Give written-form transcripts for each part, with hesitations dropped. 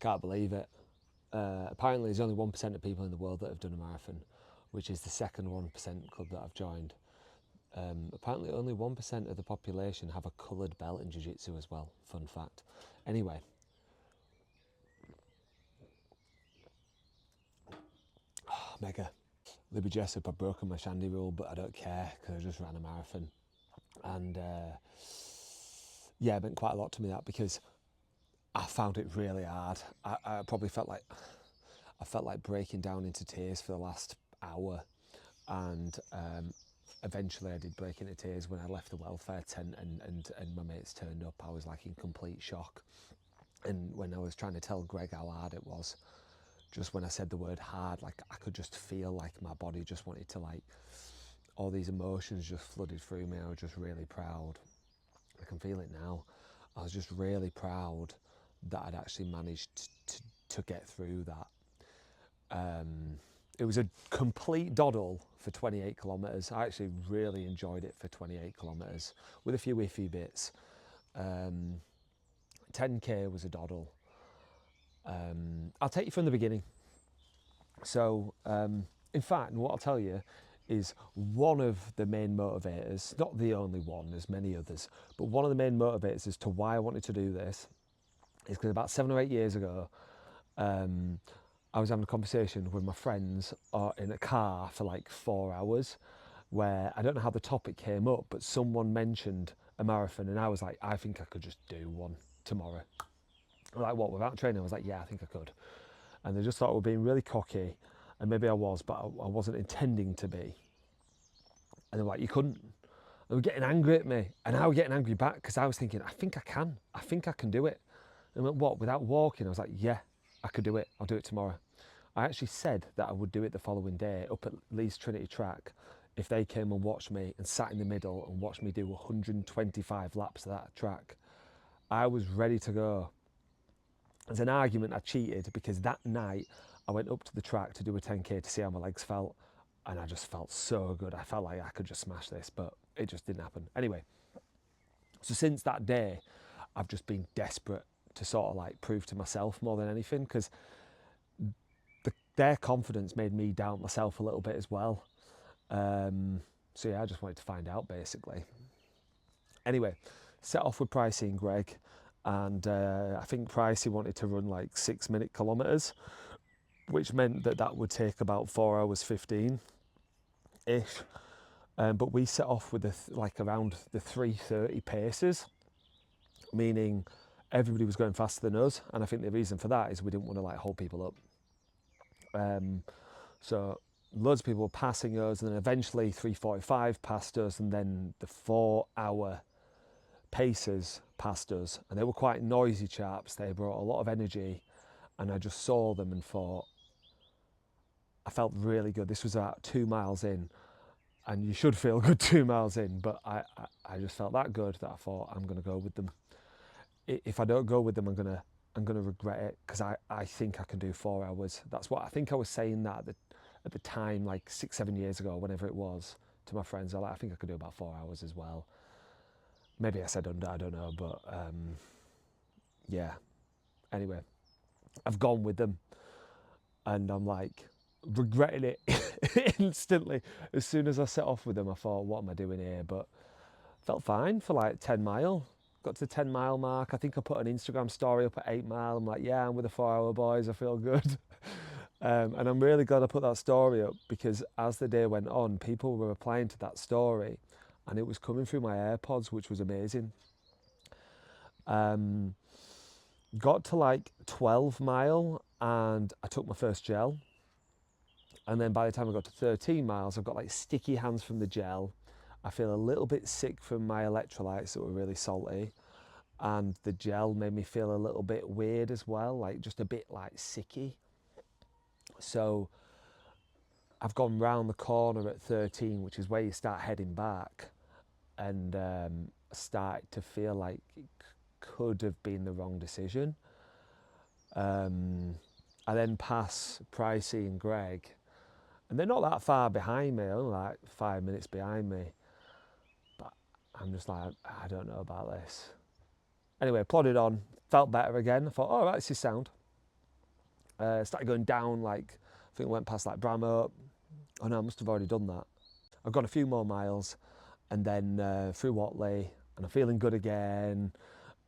Can't believe it. Apparently there's only 1% of people in the world that have done a marathon, which is the second 1% club that I've joined. Apparently only 1% of the population have a coloured belt in jiu-jitsu as well. Fun fact. Anyway, mega. Libby Jessup, I've broken my shandy rule, but I don't care because I just ran a marathon. And yeah, it meant quite a lot to me, that, because I found it really hard. I probably felt like breaking down into tears for the last hour, and eventually I did break into tears when I left the welfare tent and my mates turned up. I was like in complete shock, and when I was trying to tell Greg how hard it was, just when I said the word hard, like I could just feel like my body just wanted to, like, all these emotions just flooded through me. I was just really proud. I can feel it now. I was just really proud that I'd actually managed to get through that. It was a complete doddle for 28 kilometres. I actually really enjoyed it for 28 kilometres with a few iffy bits. 10k was a doddle. I'll take you from the beginning. So, in fact, what I'll tell you is one of the main motivators, not the only one, there's many others, but one of the main motivators as to why I wanted to do this is because about 7 or 8 years ago, I was having a conversation with my friends in a car for like 4 hours, where I don't know how the topic came up, but someone mentioned a marathon, and I was like, I think I could just do one tomorrow. Like, what, without training? I was like, yeah, I think I could. And they just thought I was being really cocky, and maybe I was, but I wasn't intending to be. And they were like, you couldn't. They were getting angry at me, and I was getting angry back because I was thinking, I think I can do it. And I went, what, without walking? I was like, yeah, I could do it. I'll do it tomorrow. I actually said that I would do it the following day up at Leeds Trinity Track if they came and watched me and sat in the middle and watched me do 125 laps of that track. I was ready to go. As an argument, I cheated because that night I went up to the track to do a 10k to see how my legs felt, and I just felt so good. I felt like I could just smash this, but it just didn't happen. Anyway, so since that day, I've just been desperate to sort of like prove to myself more than anything, because their confidence made me doubt myself a little bit as well. So yeah, I just wanted to find out, basically. Anyway, set off with Pricey and Greg, and I think Pricey wanted to run like 6-minute kilometres, which meant that would take about 4 hours 15-ish. But we set off with around the 3:30 paces, meaning everybody was going faster than us, and I think the reason for that is we didn't want to like hold people up. So loads of people were passing us, and then eventually 3:45 passed us, and then the 4-hour pacers passed us, and they were quite noisy chaps. They brought a lot of energy, and I just saw them and thought, I felt really good. This was about 2 miles in, and you should feel good 2 miles in, but I just felt that good that I thought, I'm going to go with them. If I don't go with them, I'm going to regret it, because I think I can do 4 hours. That's what I think I was saying that at the time, like 6-7 years ago, whenever it was, to my friends. I think I could do about 4 hours as well. Maybe I said under, I don't know, but yeah. Anyway, I've gone with them, and I'm like regretting it instantly. As soon as I set off with them, I thought, what am I doing here? But felt fine for like 10 mile. Got to the 10-mile mark. I think I put an Instagram story up at 8 mile. I'm like, yeah, I'm with the 4-hour boys. I feel good. And I'm really glad I put that story up, because as the day went on, people were replying to that story, and it was coming through my AirPods, which was amazing. Got to like 12 mile, and I took my first gel. And then by the time I got to 13 miles, I've got like sticky hands from the gel. I feel a little bit sick from my electrolytes that were really salty. And the gel made me feel a little bit weird as well, like just a bit like sicky. So I've gone round the corner at 13, which is where you start heading back, and started to feel like it could have been the wrong decision. I then pass Pricey and Greg, and they're not that far behind me, only like 5 minutes behind me. But I'm just like, I don't know about this. Anyway, plodded on, felt better again. I thought, all right, this is sound. Started going down, like, I think I went past like Bramhope. Oh no, I must have already done that. I've gone a few more miles, and then through Watley, and I'm feeling good again.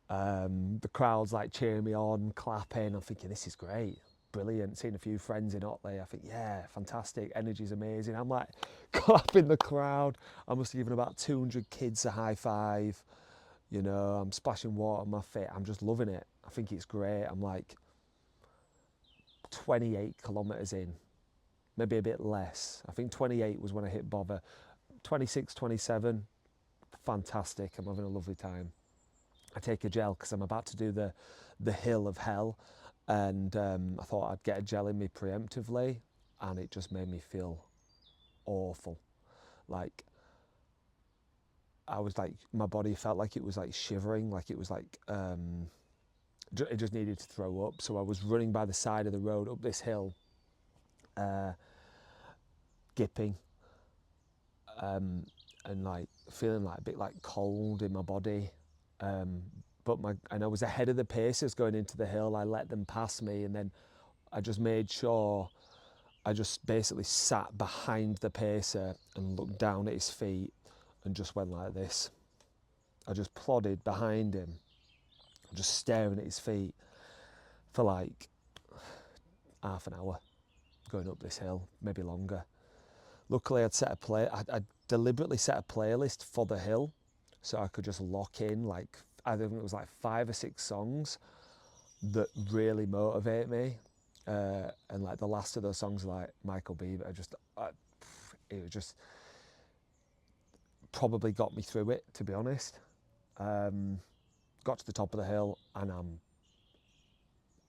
The crowd's like cheering me on, clapping. I'm thinking, this is great, brilliant. Seeing a few friends in Otley, I think, yeah, fantastic. Energy's amazing. I'm like clapping the crowd. I must have given about 200 kids a high five. You know, I'm splashing water on my feet. I'm just loving it. I think it's great. I'm like 28 kilometres in, maybe a bit less. I think 28 was when I hit bother. 26, 27, fantastic. I'm having a lovely time. I take a gel because I'm about to do the hill of hell, and I thought I'd get a gel in me preemptively, and it just made me feel awful. Like, I was like, my body felt like it was like shivering, like it was like, it just needed to throw up. So I was running by the side of the road up this hill, gipping, and like feeling like a bit like cold in my body. And I was ahead of the pacers going into the hill. I let them pass me, and then I just made sure I just basically sat behind the pacer and looked down at his feet and just went like this. I just plodded behind him, just staring at his feet for like half an hour going up this hill, maybe longer. Luckily, I'd deliberately set a playlist for the hill so I could just lock in, like, I think it was like 5 or 6 songs that really motivate me. And like the last of those songs, like Michael Bieber, it was just probably got me through it, to be honest. Got to the top of the hill, and I'm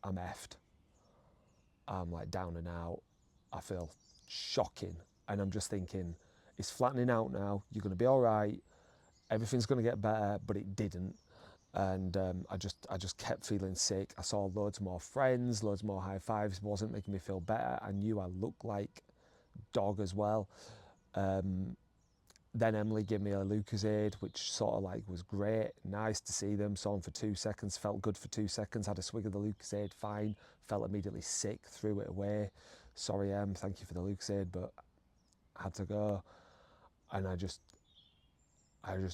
effed. I'm like down and out. I feel shocking, and I'm just thinking, it's flattening out now. You're going to be all right. Everything's going to get better, but it didn't. And I just kept feeling sick. I saw loads more friends, loads more high fives. It wasn't making me feel better. I knew I looked like dog as well. Then Emily gave me a Lucozade, which sort of like was great. Nice to see them. Saw them for 2 seconds, felt good for 2 seconds. Had a swig of the Lucozade, fine. Felt immediately sick, threw it away. Sorry, Em, thank you for the Lucozade, but I had to go. And I just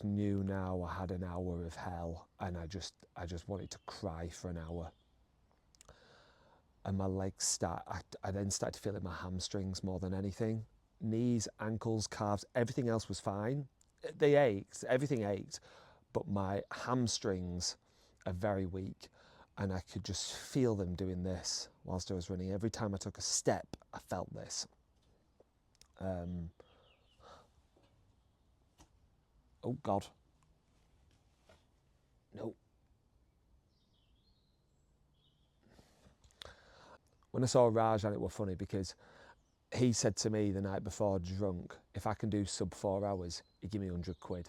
knew now I had an hour of hell, and I just wanted to cry for an hour. And my legs I then started feeling my hamstrings more than anything. Knees, ankles, calves, everything else was fine. They ached, everything ached, but my hamstrings are very weak, and I could just feel them doing this whilst I was running. Every time I took a step, I felt this. Oh God. No. When I saw Rajan, it was funny because he said to me the night before, drunk, if I can do sub 4 hours, he'd give me 100 quid.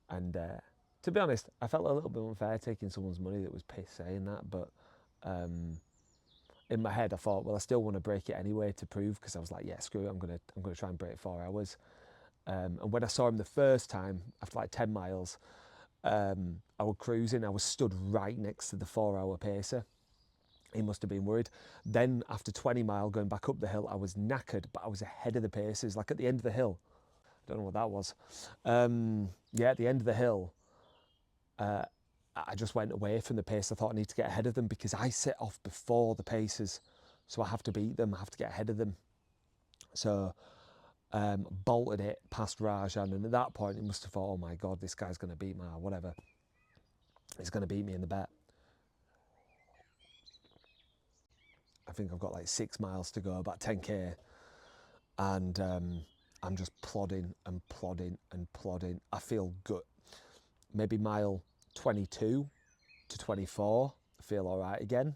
And to be honest, I felt a little bit unfair taking someone's money that was pissed saying that, but in my head I thought, well, I still want to break it anyway to prove, because I was like, yeah, screw it, I'm gonna try and break 4 hours. And when I saw him the first time, after like 10 miles, I was cruising, I was stood right next to the 4-hour pacer. He must have been worried. Then after 20 mile going back up the hill, I was knackered, but I was ahead of the pacers, like at the end of the hill. I don't know what that was. Yeah, at the end of the hill, I just went away from the pace. I thought I need to get ahead of them because I set off before the pacers, so I have to beat them. I have to get ahead of them. So bolted it past Rajan, and at that point, he must have thought, "Oh my God, this guy's going to beat me, or whatever. He's going to beat me in the bet." I think I've got like 6 miles to go, about 10k, and I'm just plodding and plodding and plodding. I feel good. Maybe mile 22 to 24, I feel all right again.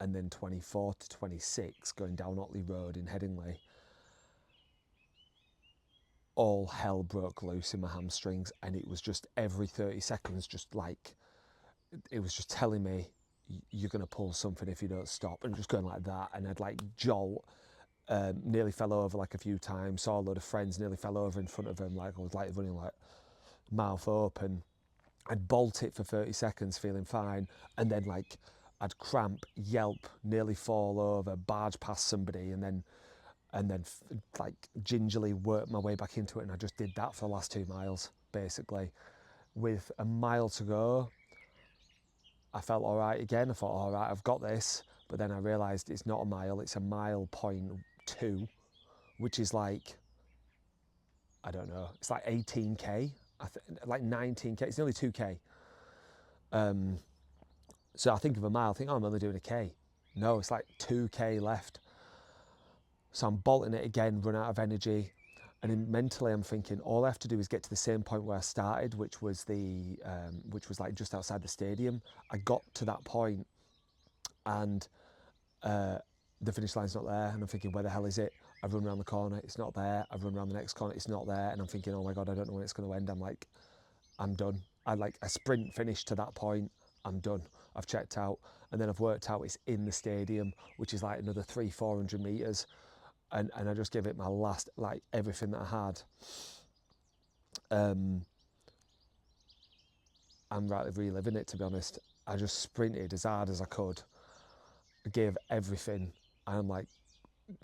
And then 24 to 26, going down Otley Road in Headingley, all hell broke loose in my hamstrings, and it was just every 30 seconds, just like, it was just telling me, you're going to pull something if you don't stop, and just going like that. And I'd like jolt, nearly fell over like a few times, saw a load of friends, nearly fell over in front of them, like I was like running like mouth open. I'd bolt it for 30 seconds feeling fine, and then like I'd cramp, yelp, nearly fall over, barge past somebody, and then like gingerly work my way back into it. And I just did that for the last 2 miles, basically. With a mile to go, I felt all right again. I thought, all right, I've got this. But then I realised it's not a mile, it's a 1.2, which is like, I don't know, it's like 18k, like 19k, it's nearly 2k. So I think of a mile, I think, oh, I'm only doing a k. No, it's like 2k left. So I'm bolting it again, run out of energy. And then mentally I'm thinking, all I have to do is get to the same point where I started, which was like just outside the stadium. I got to that point and the finish line's not there. And I'm thinking, where the hell is it? I run around the corner, it's not there. I run around the next corner, it's not there. And I'm thinking, oh my God, I don't know when it's going to end. I'm like, I'm done. I sprint finish to that point, I'm done. I've checked out. And then I've worked out it's in the stadium, which is like another 300-400 meters. And I just gave it my last, like everything that I had. I'm rightly reliving it, to be honest. I just sprinted as hard as I could. I gave everything. And I'm like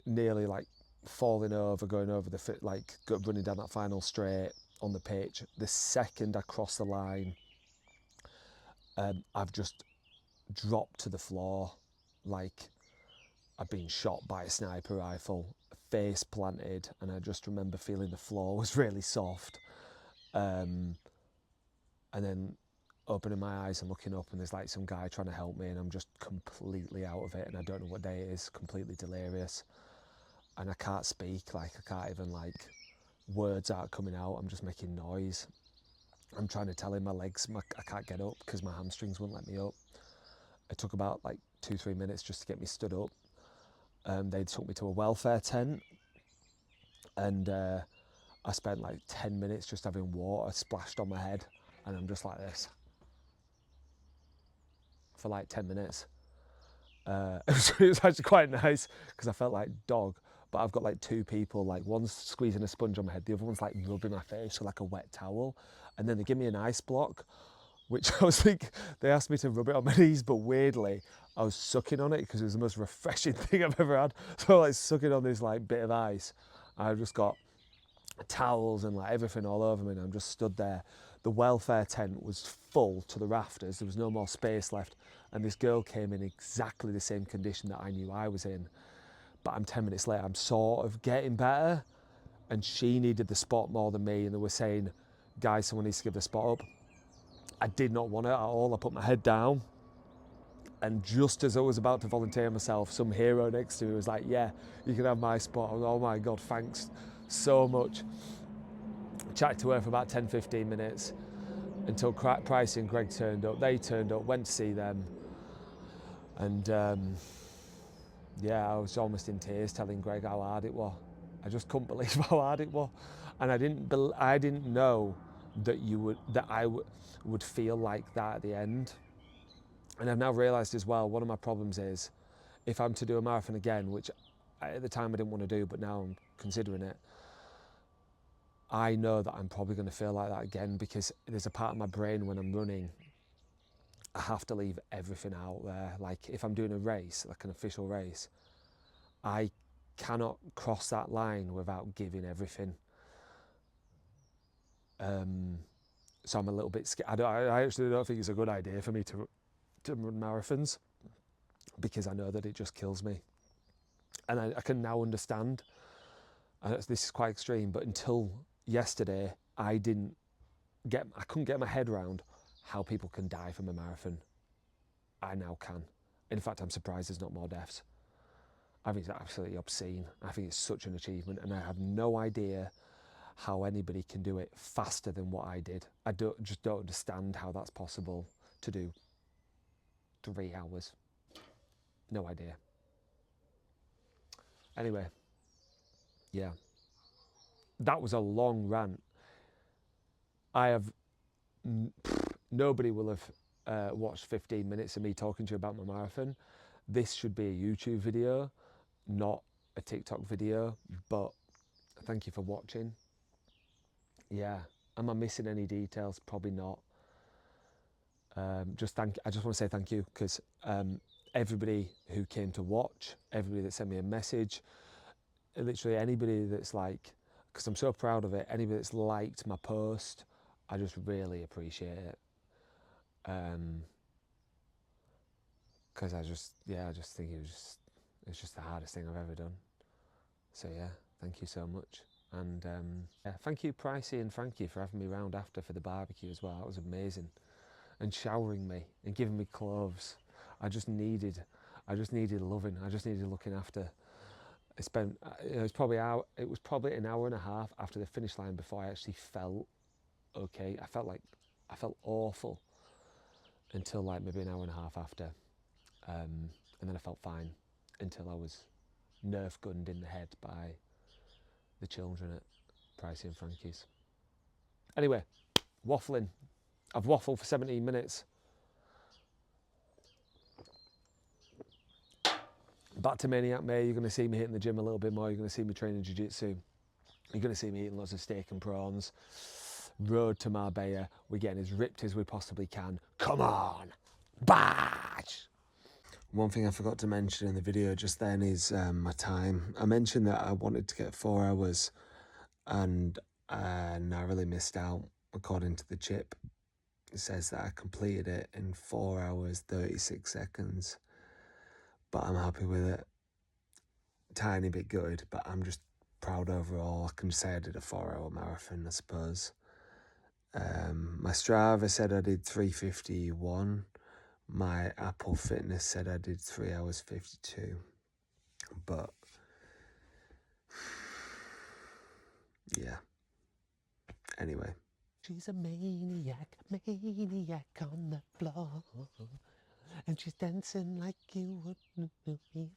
nearly like falling over, going over the running down that final straight on the pitch. The second I crossed the line, I've just dropped to the floor like I've been shot by a sniper rifle, face planted, and I just remember feeling the floor was really soft. And then opening my eyes and looking up, and there's like some guy trying to help me, and I'm just completely out of it, and I don't know what day it is, completely delirious. And I can't speak, like I can't even, like, words aren't coming out, I'm just making noise. I'm trying to tell him my legs, I can't get up because my hamstrings wouldn't let me up. It took about like 2-3 minutes just to get me stood up. They took me to a welfare tent, and I spent like 10 minutes just having water splashed on my head, and I'm just like this for like 10 minutes. It was actually quite nice because I felt like dog, but I've got like 2 people, like one's squeezing a sponge on my head, the other one's like rubbing my face with like a wet towel, and then they give me an ice block, which I was like, they asked me to rub it on my knees, but weirdly I was sucking on it because it was the most refreshing thing I've ever had. So I was like sucking on this like bit of ice. I've just got towels and like everything all over me, and I'm just stood there. The welfare tent was full to the rafters, there was no more space left, and this girl came in exactly the same condition that I knew I was in. But I'm 10 minutes later, I'm sort of getting better, and she needed the spot more than me, and they were saying, guys, someone needs to give the spot up. I did not want it at all. I put my head down, and just as I was about to volunteer myself, some hero next to me was like, yeah, you can have my spot. I was, oh my God, thanks so much. I chatted to her for about 10-15 minutes until Pricey and Greg turned up. They turned up, went to see them, and yeah, I was almost in tears telling Greg how hard it was. I just couldn't believe how hard it was, and I didn't know that I would feel like that at the end. And I've now realised as well, one of my problems is, if I'm to do a marathon again, which at the time I didn't want to do, but now I'm considering it, I know that I'm probably going to feel like that again, because there's a part of my brain when I'm running, I have to leave everything out there. Like if I'm doing a race, like an official race, I cannot cross that line without giving everything. So I'm a little bit scared. I actually don't think it's a good idea for me to run marathons, because I know that it just kills me. And I can now understand, and this is quite extreme, but until yesterday, I couldn't get my head around how people can die from a marathon. I now can. In fact, I'm surprised there's not more deaths. I think it's absolutely obscene. I think it's such an achievement, and I have no idea how anybody can do it faster than what I did. I just don't understand how that's possible to do 3 hours. No idea. Anyway, yeah, that was a long rant. Nobody will have watched 15 minutes of me talking to you about my marathon. This should be a YouTube video, not a TikTok video, but thank you for watching. Yeah, am I missing any details? Probably not. I just want to say thank you, because everybody who came to watch, everybody that sent me a message, literally anybody that's like, because I'm so proud of it, anybody that's liked my post, I just really appreciate it. Because I just think it's just the hardest thing I've ever done. So yeah, thank you so much. And yeah, thank you Pricey and Frankie for having me round after for the barbecue as well. That was amazing. And showering me and giving me clothes. I just needed loving. I just needed looking after. I spent it was probably an hour and a half after the finish line before I actually felt okay. I felt awful until like maybe an hour and a half after, and then I felt fine until I was nerf gunned in the head by the children at Pricey and Frankie's. Anyway, waffling. I've waffled for 17 minutes. Back to Maniac May. You're going to see me hitting the gym a little bit more. You're going to see me training jiu-jitsu. You're going to see me eating lots of steak and prawns. Road to Marbella. We're getting as ripped as we possibly can. Come on! Badge! One thing I forgot to mention in the video just then is my time. I mentioned that I wanted to get 4 hours and I narrowly missed out according to the chip. It says that I completed it in 4 hours, 36 seconds. But I'm happy with it. Tiny bit gutted, but I'm just proud overall. I can say I did a 4 hour marathon, I suppose. My Strava said I did 3:51. My Apple Fitness said I did 3 hours 52. But yeah. Anyway. She's a maniac on the floor. And she's dancing like you wouldn't believe.